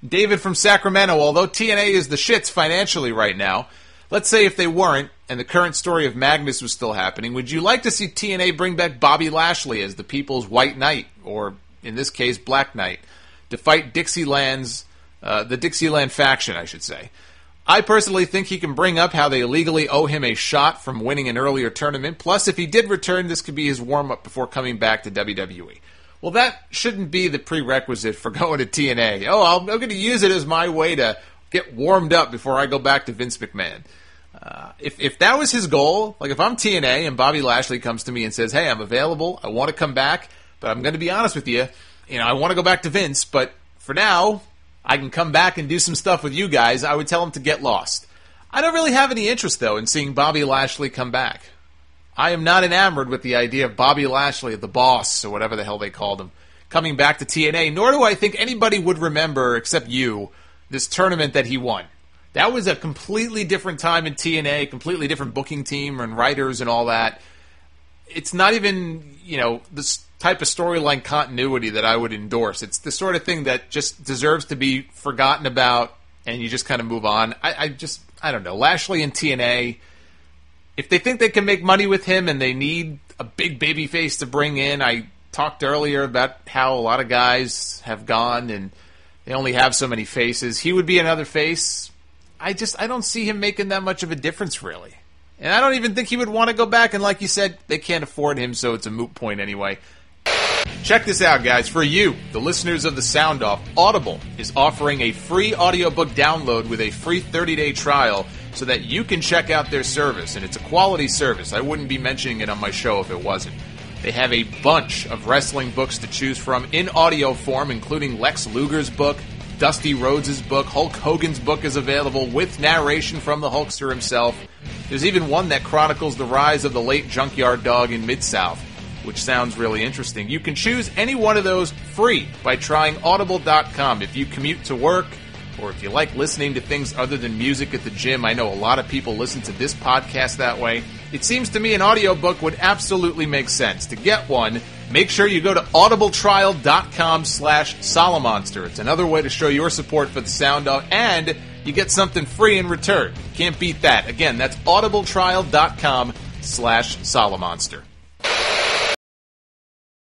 David from Sacramento, although TNA is the shits financially right now, let's say if they weren't, and the current story of Magnus was still happening, would you like to see TNA bring back Bobby Lashley as the People's White Knight, or in this case, Black Knight, to fight the Dixieland faction, I should say? I personally think he can bring up how they illegally owe him a shot from winning an earlier tournament. Plus, if he did return, this could be his warm-up before coming back to WWE. Well, that shouldn't be the prerequisite for going to TNA. Oh, I'm going to use it as my way to get warmed up before I go back to Vince McMahon. If that was his goal, like if I'm TNA and Bobby Lashley comes to me and says, hey, I'm available, I want to come back, but I'm going to be honest with you, I want to go back to Vince, but for now, I can come back and do some stuff with you guys, I would tell him to get lost. I don't really have any interest, though, in seeing Bobby Lashley come back. I am not enamored with the idea of Bobby Lashley, the boss, or whatever the hell they called him, coming back to TNA, nor do I think anybody would remember, except you, this tournament that he won. That was a completely different time in TNA, completely different booking team and writers and all that. It's not even, this type of storyline continuity that I would endorse. It's the sort of thing that just deserves to be forgotten about and you just kind of move on. I don't know. Lashley and TNA, if they think they can make money with him and they need a big baby face to bring in, I talked earlier about how a lot of guys have gone and they only have so many faces. He would be another face. I don't see him making that much of a difference, really. And I don't even think he would want to go back. And like you said, they can't afford him, so it's a moot point anyway. Check this out, guys. For you, the listeners of the Sound Off, Audible is offering a free audiobook download with a free 30-day trial so that you can check out their service. And it's a quality service. I wouldn't be mentioning it on my show if it wasn't. They have a bunch of wrestling books to choose from in audio form, including Lex Luger's book, Dusty Rhodes' book, Hulk Hogan's book is available with narration from the Hulkster himself. There's even one that chronicles the rise of the late Junkyard Dog in Mid-South, which sounds really interesting. You can choose any one of those free by trying Audible.com. If you commute to work, or if you like listening to things other than music at the gym, I know a lot of people listen to this podcast that way. It seems to me an audiobook would absolutely make sense. To get one, make sure you go to audibletrial.com/Solomonster. It's another way to show your support for the Sound Off, and you get something free in return. Can't beat that. Again, that's audibletrial.com/Solomonster.